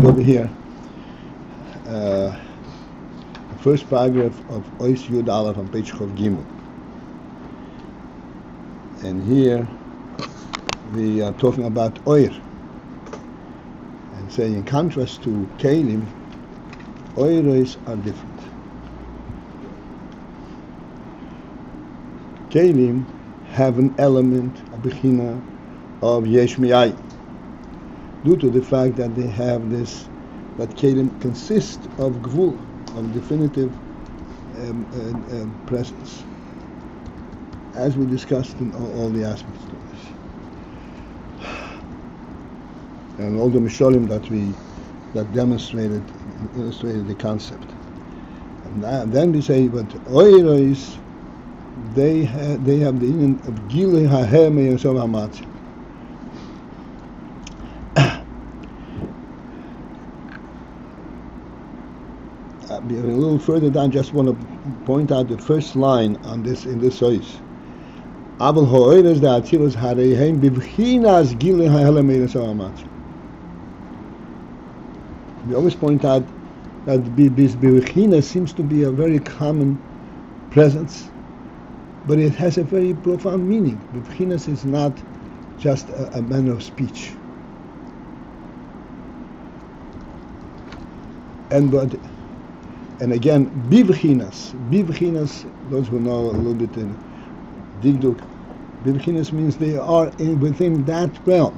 reading over here the first paragraph of Ois Yud Aleph on page Chav Gimel. And here we are talking about Oir. And say in contrast to keilim, Oiros are different. Keilim have an element, a bechina, of yesh mi'ayin, due to the fact that they have this, that keilim consist of gvul, of definitive presence, as we discussed in all the aspects of this, and all the misholim that illustrated the concept. And then we say, but oiros, they have the union of gilei haheme and so hamatzi. A little further down, just want to point out the first line on this in this source. Aval ha'oiros da'atzilos hareihem bivchinas gilei haheme and so hamatzi. We always point out that bivchina seems to be a very common presence, but it has a very profound meaning. Bivchinas is not just a manner of speech. And again, bivchinas, those who know a little bit in Digduk, bivchinas means they are within that realm.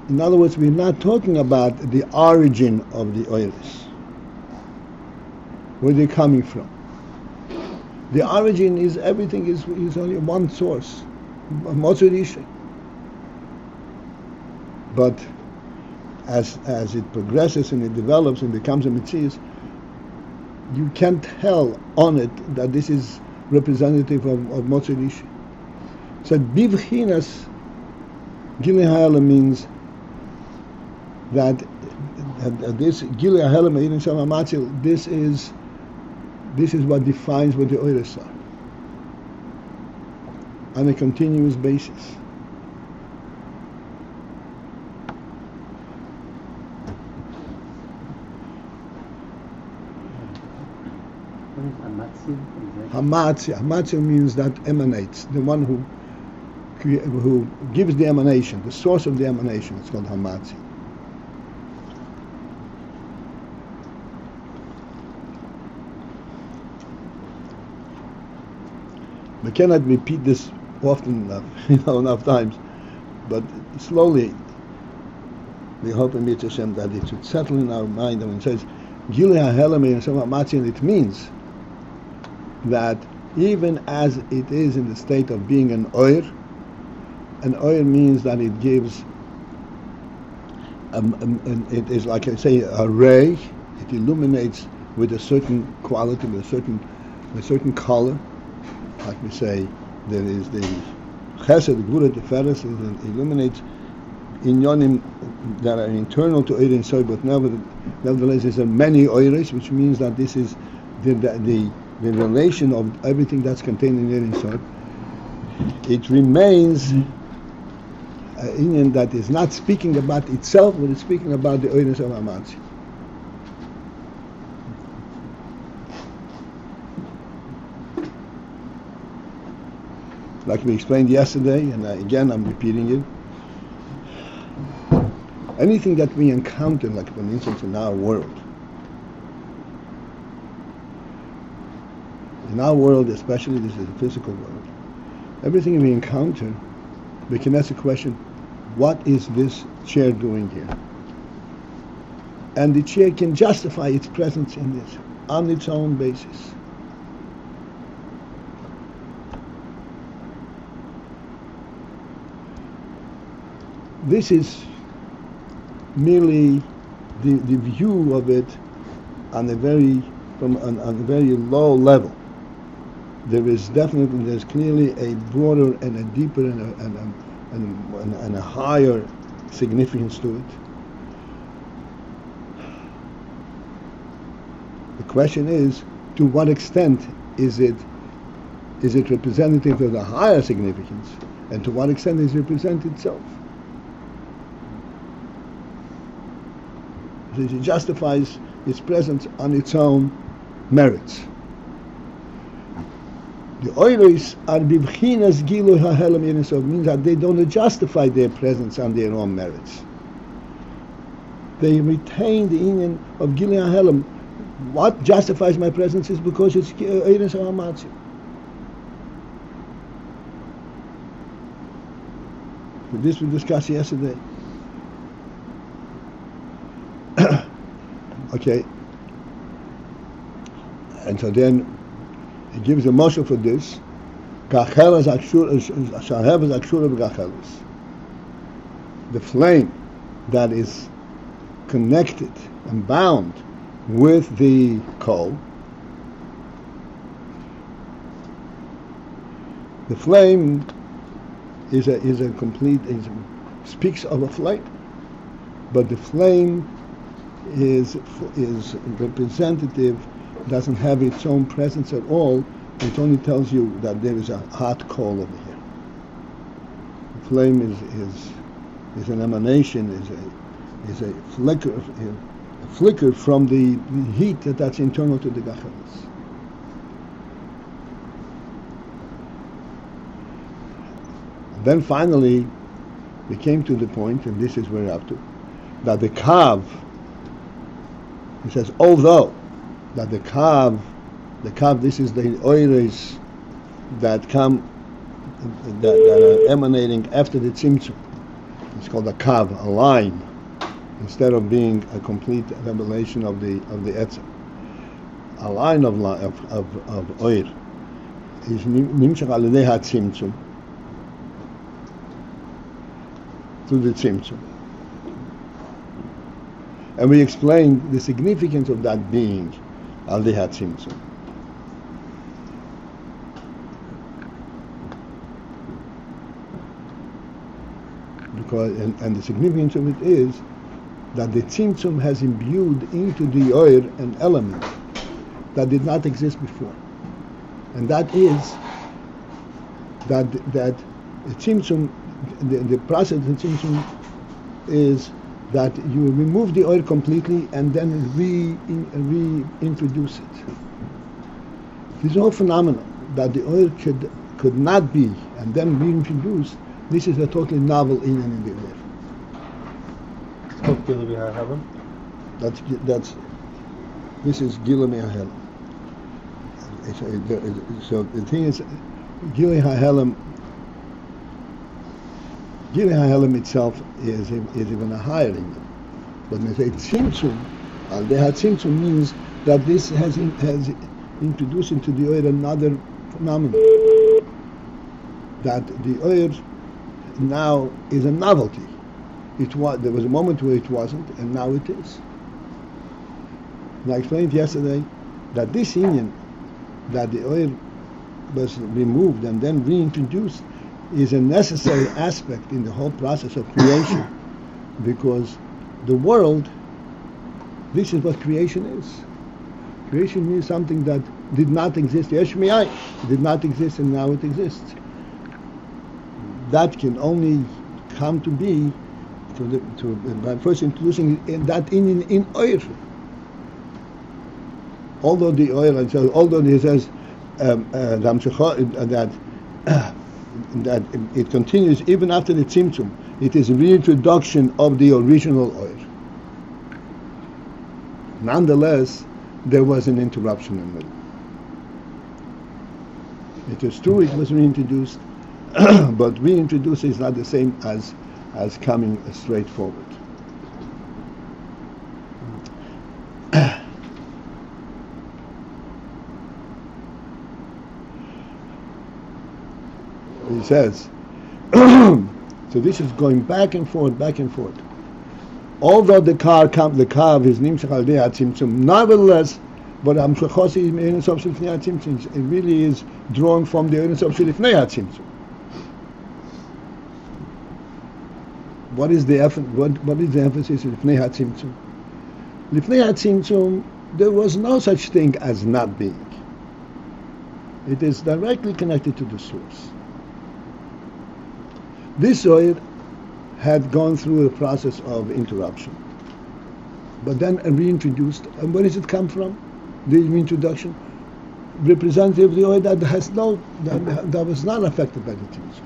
In other words, we're not talking about the origin of the oiros, where they're coming from. The origin is everything is only one source, Motzurisha. But as it progresses and it develops and becomes a mitzias, you can't tell on it that this is representative of Motzurisha. So bivchinas gilei ha'ela means that this gilei ha'ela me'idin shel hamatzil, this is what defines what the oiros are on a continuous basis. Hamatzi means that emanates, the one who gives the emanation, the source of the emanation. It's called hamatzi. We cannot repeat this often enough, enough times, but slowly we hope in Mitzvah Hashem that it should settle in our mind. And when it says Gilei ha'ela me'idin shel hamatzil, it means that even as it is in the state of being an oir means that it gives, it is like I say, a ray. It illuminates with a certain quality, with a certain color. Like we say, there is the chesed, gvura, tiferes, it illuminates inyonim that are internal to Ein Sof, but nevertheless there are many oiros, which means that this is the relation of everything that's contained in Ein Sof. It remains an inyan that is not speaking about itself, but it's speaking about the oiros of Hamatzi. Like we explained yesterday, and again I'm repeating it, anything that we encounter, like for instance in our world, especially this is the physical world, everything we encounter, we can ask the question, what is this chair doing here? And the chair can justify its presence in this on its own basis. This is merely the view of it on a very low level. There's clearly a broader and a deeper and a higher significance to it. The question is, to what extent is it representative of the higher significance, and to what extent is it represent itself? It justifies its presence on its own merits. The oiros are bibchinas gilu hahelam Ein Sof, means that they don't justify their presence on their own merits. They retain the inyan of gilu hahelam. What justifies my presence is because it's Ein Sof Hamatzi. This we discussed yesterday. Okay. And so then he gives a motion for this. The flame that is connected and bound with the coal, the flame is a complete, speaks of a flame, but the flame is representative, doesn't have its own presence at all. It only tells you that there is a hot coal over here. The flame is an emanation, is a flicker from the heat that's internal to the gachelis. Then finally, we came to the point, and this is where we're up to, that the kav, he says, although that the kav, this is the oiros that come, that are emanating after the tzimtzum. It's called a kav, a line, instead of being a complete revelation of the etzem. A line of oir is nimshach al yedei hatzimtzum, through the tzimtzum. And we explained the significance of that being al yedei hatzimtzum. Because and the significance of it is that the tzimtzum has imbued into the oir an element that did not exist before, and that is that the tzimtzum, the process of the tzimtzum is that you remove the oil completely and then reintroduce it. This whole phenomenon that the oil could not be and then reintroduced, this is a totally novel inyan in the oil. This is Gilui Hahelam. So the thing is, Gilui Hahelam itself is even a higher inyan. But when they say tzimtzum, al yedei hatzimtzum means that this has introduced into the oil another phenomenon. That the oil now is a novelty. There was a moment where it wasn't, and now it is. And I explained yesterday that this inyan, that the oil was removed and then reintroduced, is a necessary aspect in the whole process of creation, because the world, this is what creation is. Creation means something that did not exist. Yesh mi'ayin, did not exist, and now it exists. That can only come to be by first introducing that in oil. Although the oil, although he says that it continues even after the tzimtzum, it is a reintroduction of the original oil. Nonetheless, there was an interruption in the middle. It is true it was reintroduced, but reintroduce is not the same as coming straight forward. He says, so this is going back and forth. Although the kav is nimshach al yedei hatzimtzum, nevertheless, but it really is drawn from the Ein Sof Lifnei hatzimtzum. What is the emphasis of Lifnei hatzimtzum? Lifnei hatzimtzum, there was no such thing as not being. It is directly connected to the source. This oil had gone through a process of interruption. but then reintroduced. And where does it come from? The reintroduction, representative of the oil that has that was not affected by the tzimtzum.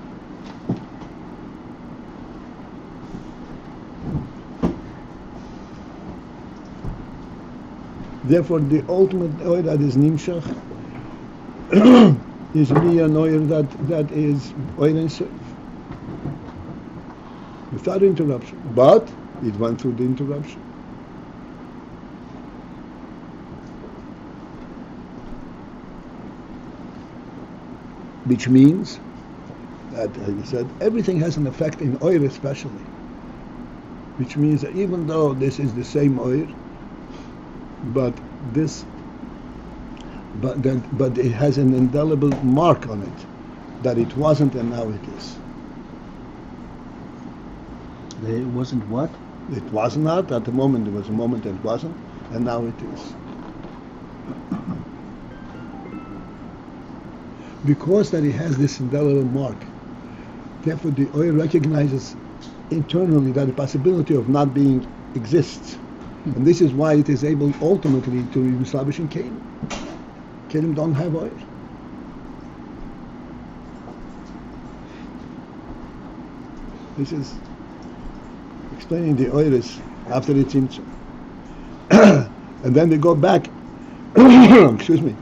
Therefore, the ultimate oil that is nimshach is really an oil that is oil and serve, without interruption. But it went through the interruption. Which means that, as I said, everything has an effect in oil especially. Which means that even though this is the same oil, but it has an indelible mark on it that it wasn't and now it is. It wasn't what? It was not at the moment. There was a moment that it wasn't, and now it is. Because that it has this indelible mark, therefore the oil recognizes internally that the possibility of not being exists. And this is why it is able ultimately to be established in keilim. Keilim don't have oil. This is explaining the oil is after the tzimtzum. And then we go back, excuse me,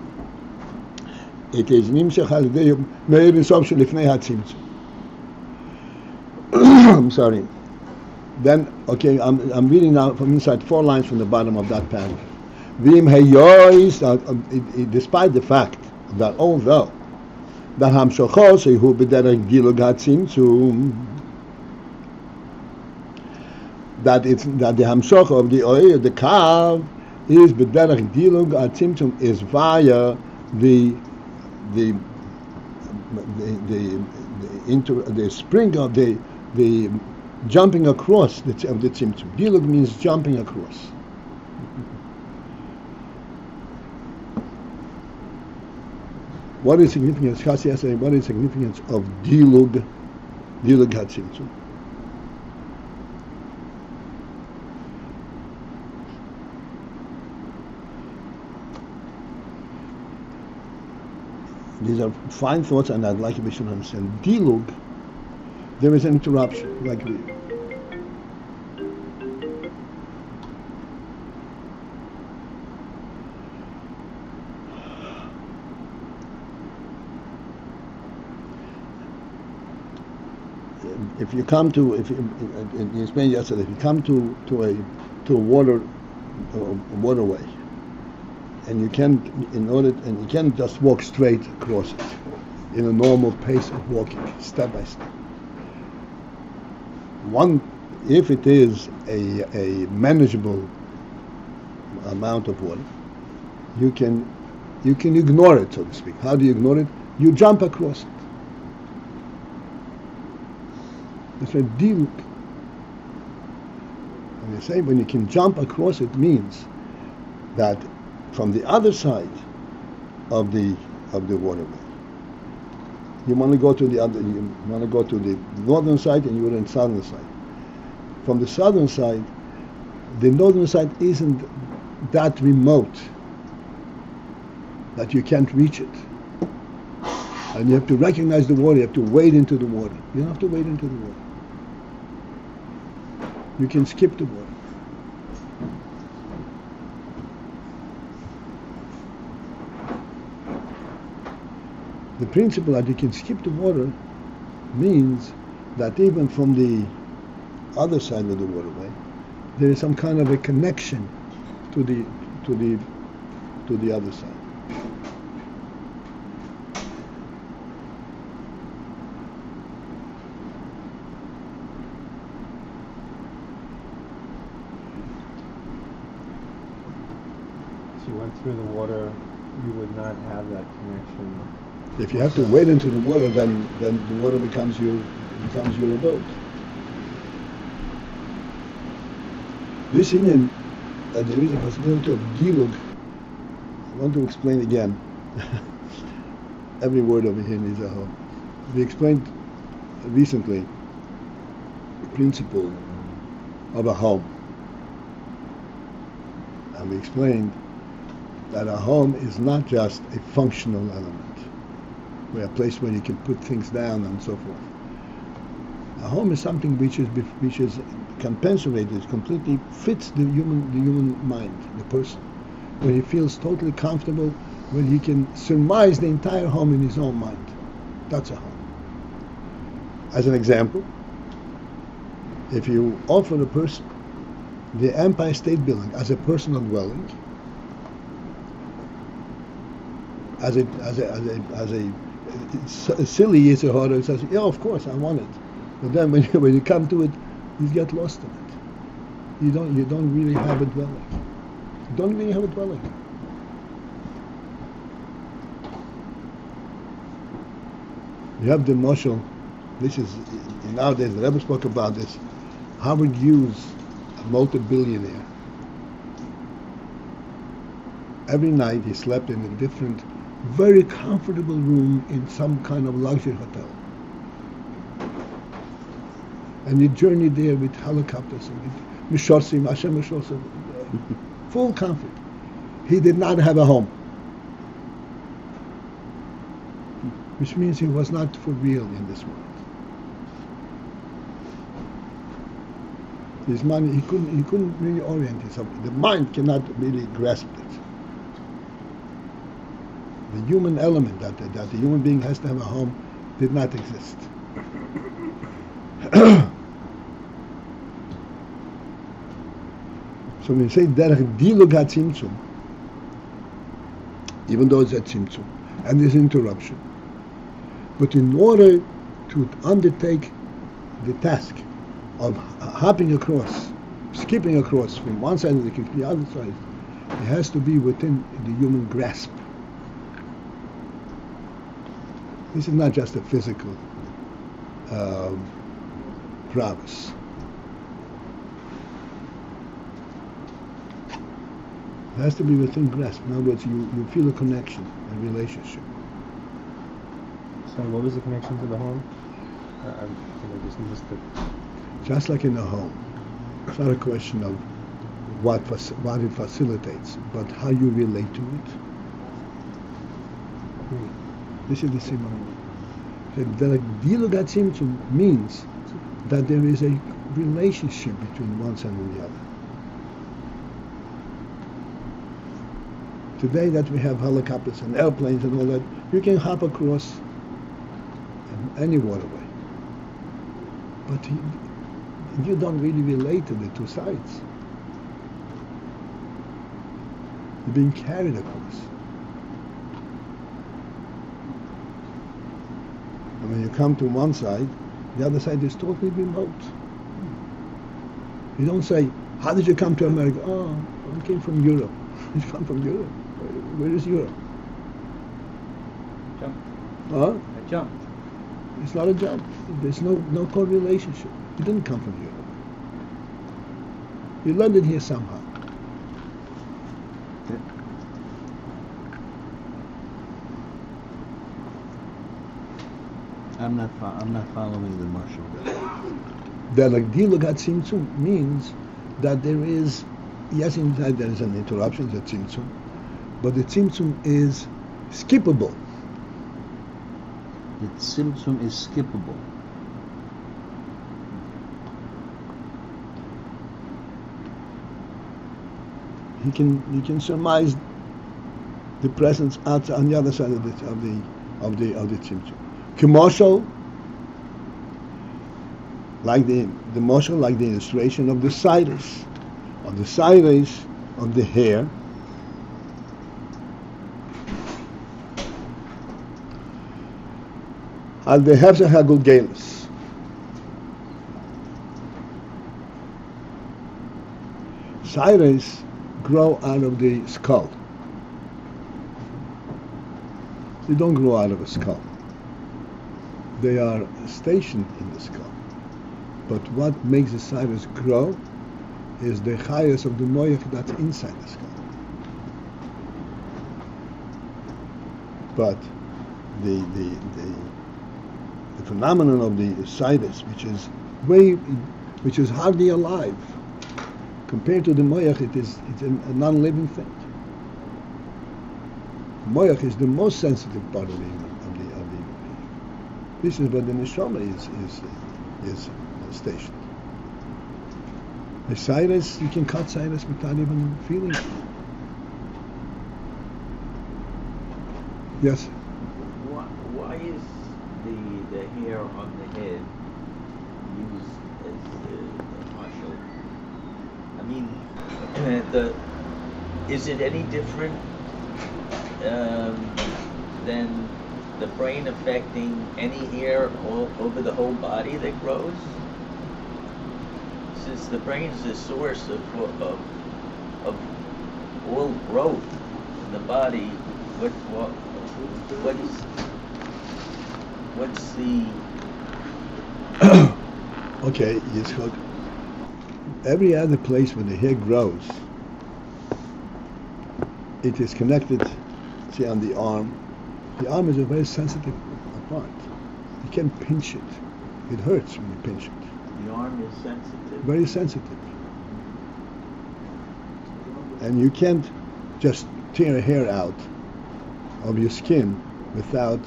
it is nimshach al yedei meir insov shelifnei hatzimtzum. I'm sorry. Then, okay, I'm reading now from inside 4 lines from the bottom of that panel. V'im heyois, despite the fact that although that hamshachos hu b'derech dilug hatzimtzum, that the hamshach of the oil, the kav, is b'derech dilug hatzimtzum, is via the spring of the jumping across of the tzimtzum. Dilug means jumping across. What is significance? Chassidus saying, what is significance of dilug hatzimtzum? These are fine thoughts, and I'd like you to understand. Dilug, there is an interruption, like if you come to, you explained yesterday, if you come to a waterway, and you can't just walk straight across it in a normal pace of walking, step by step. If it is a manageable amount of water, you can ignore it, so to speak. How do you ignore it? You jump across it. It's a diluk. And they say when you can jump across it means that from the other side of the waterway, you want to go to the northern side, and you are on the southern side. From the southern side, the northern side isn't that remote that you can't reach it. And you have to recognize the water, you have to wade into the water. You don't have to wade into the water. You can skip the water. The principle that you can skip the water means that even from the other side of the waterway, there is some kind of a connection to the other side. If you went through the water, you would not have that connection. If you have to wade into the water, then the water becomes your abode. This Indian, that there is a possibility of dilug. I want to explain again. Every word over here needs a home. We explained recently the principle of a home. And we explained that a home is not just a functional element, where a place where you can put things down and so forth. A home is something which is compensated, completely fits the human mind, the person, where he feels totally comfortable, where he can surmise the entire home in his own mind. That's a home. As an example, if you offer a person the Empire State Building as a personal dwelling, as a silly yisahara, says, yeah, of course, I want it. But then when you come to it, you get lost in it. You don't really have a dwelling. You don't really have a dwelling. You have the mashal. This is nowadays. The Rebbe spoke about this. Howard Hughes, a multi-billionaire. Every night he slept in a different, very comfortable room in some kind of luxury hotel. And he journeyed there with helicopters and with Mishorsim, Hashem Mishorsim, full comfort. He did not have a home. Which means he was not for real in this world. His mind, he couldn't really orient himself. The mind cannot really grasp it. The human element that the human being has to have a home did not exist. So when we say derech dilug hatzimtzum, even though it's a tzimtzum and there's interruption, but in order to undertake the task of hopping across, skipping across from one side of the cliff to the other side, it has to be within the human grasp. This is not just a physical prowess. It has to be within grasp. In other words, you feel a connection, a relationship. So what was the connection to the home? I just missed it. Just like in a home, it's not a question of what it facilitates, but how you relate to it. This is the same idea. The dilug hatzimtzum means that there is a relationship between one side and the other. Today that we have helicopters and airplanes and all that, you can hop across any waterway. But you don't really relate to the two sides. You're being carried across. And when you come to one side, the other side is totally remote. You don't say, how did you come to America? Oh, I came from Europe. You come from Europe. Where is Europe? Jump. Huh? A jump. It's not a jump. There's no correlationship. You didn't come from Europe. You landed here somehow. I'm not following the marshal. The dilug hatzimtzum means that there is, yes, inside there is an interruption, the tzimtzum, but the tzimtzum is skippable. The tzimtzum is skippable. You can surmise the presence out on the other side of the tzimtzum. Commercial, like the motion, like the illustration of the sides of the hair. Al the hefzer hagulgelis. Sides grow out of the skull. They don't grow out of a skull. They are stationed in the skull. But what makes the sides grow is the chayas of the moyach that's inside the skull. But the phenomenon of the sides, which is hardly alive compared to the moyach, it's a non-living thing. Moyach is the most sensitive part of the human being. This is where the neshama is stationed. The cyrus, you can cut cyrus without even feeling it. Yes. Why is the hair on the head used as partial? I mean, is it any different than the brain affecting any hair all over the whole body that grows? Since the brain is the source of all growth in the body, what's the Okay, Yitzchak. Every other place where the hair grows, it is connected, see, on the arm. The arm is a very sensitive part. You can't pinch it. It hurts when you pinch it. The arm is sensitive. Very sensitive. And you can't just tear a hair out of your skin without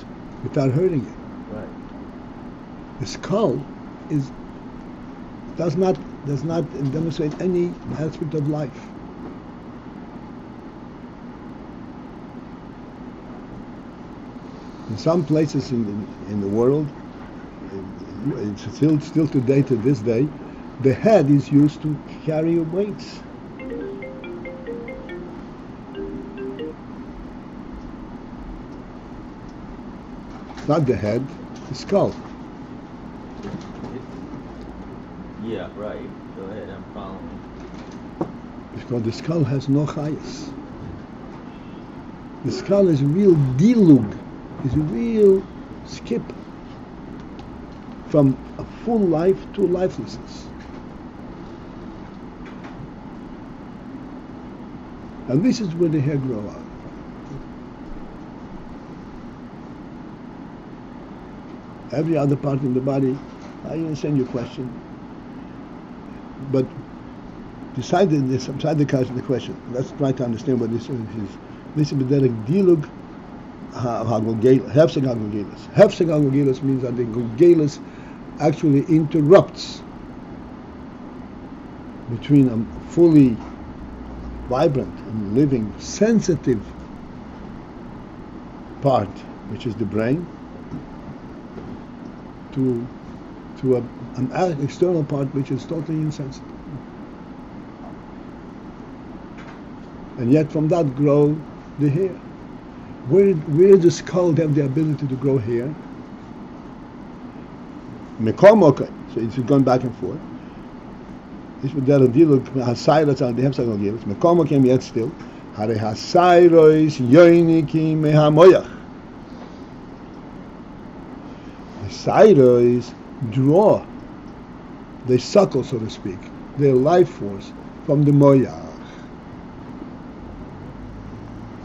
hurting it. Right. The skull does not demonstrate any aspect of life. In some places in the world, it's still today, to this day, the head is used to carry weights. Not the head, the skull. Yeah, right. Go ahead, I'm following. Because the skull has no chayas. The skull is a real dilug, is a real skip from a full life to lifelessness. And this is where the hair grow out. Every other part in the body, I understand your question, but beside the question, let's try to understand what this is. This is the dilug hefsek hagogelis. Hefsek hagogelis means that the gogelis actually interrupts between a fully vibrant and living, sensitive part, which is the brain, to an external part which is totally insensitive. And yet from that grow the hair. Where does the skull have the ability to grow hair? So it's going back and forth. This would there deal with hasayros on the hemsagogilus. Mekomo came yet still. Hare hasayros yoiniki mehamoyach. The sayros draw, they suckle, so to speak, their life force from the moyach.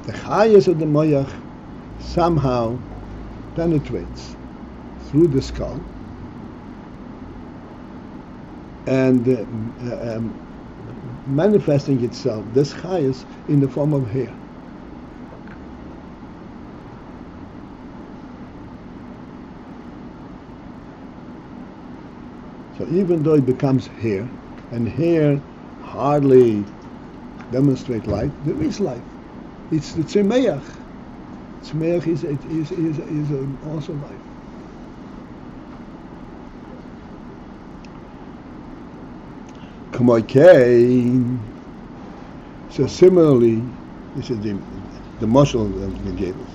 The chayas of the moyach somehow penetrates through the skull and manifesting itself, this chayas, in the form of hair. So even though it becomes hair, and hair hardly demonstrate life, there is life. It's the tzemeach. Tzemeach is also life. Kamoikein. So similarly, this is the muscle that we gave us.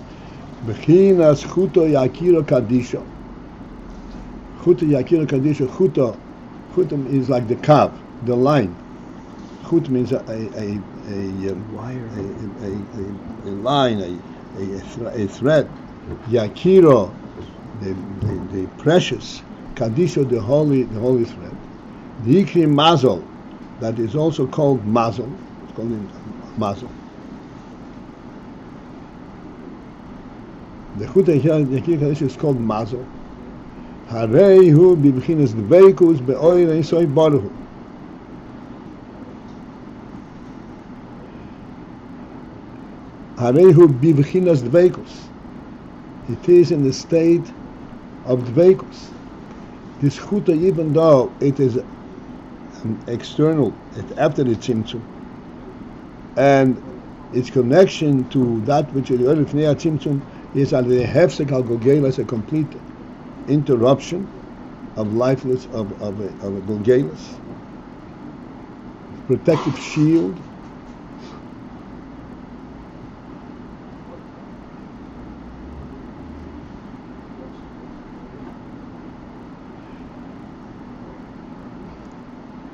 Bechinas chuto yakiro kadisho. Chuto yakiro kadisho. Chuto is like the kav, the line. Chut means a Wire. A line, a thread. Yakiro, the precious. Kadisho, the holy thread. The ikri mazel, that is also called mazel. It's called mazel. The chut yakiro kadisho is called mazel. Hareihu bibchinas dveikus be'oir ein soy baruhu. Harehu bivchinas dveikus. It is in the state of dveikus. This chuta, even though it is external, after the tzimtzum, and its connection to that which is the early fnei tzimtzum is al the hefsek al golgelas, a complete interruption of lifeless of a golgelas, protective shield.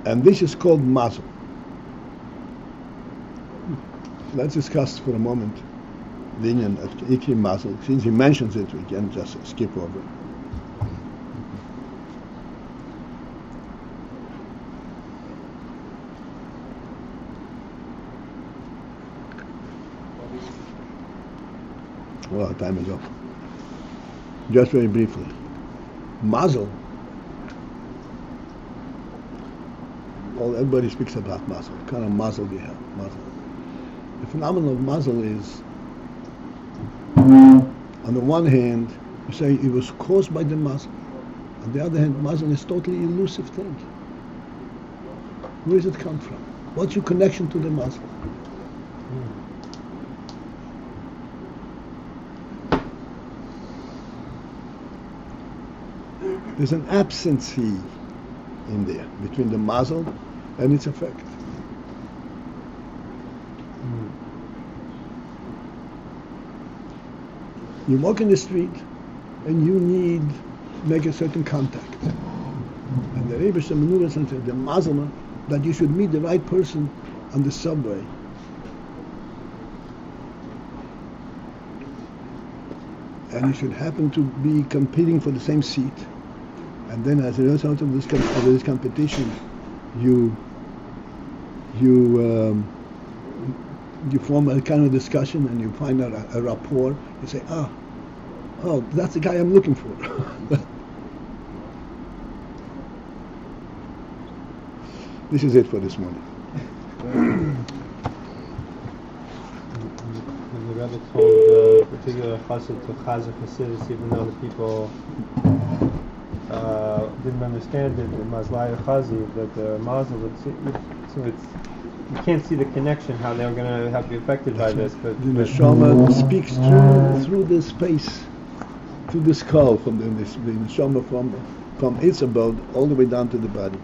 And this is called mazel. Let's discuss for a moment the Inyan of Ikri mazel. Since he mentions it, we can just skip over it. Well, time is up. Just very briefly. Mazel. Well, everybody speaks about mazel. What kind of mazel do you have? Mazel. The phenomenon of mazel is, on the one hand, you say it was caused by the mazel. On the other hand, mazel is a totally elusive thing. Where does it come from? What's your connection to the mazel? There's an absence in there between the mazel and its effect. You walk in the street and you need to make a certain contact. And the Rebbe Shemanu said the mazel that you should meet the right person on the subway. And you should happen to be competing for the same seat. And then as a result of this competition, you form a kind of discussion and you find out a rapport. You say, oh, that's the guy I'm looking for. This is it for this morning. The Rebbe told the particular chassid to Chassidus, even though the people didn't understand it, the Mazlai Chazi, that the Mazel would see, so it's, you can't see the connection, how they were going to have to be affected by this. But the neshama speaks through the space, through the skull, from the neshama from its abode all the way down to the body.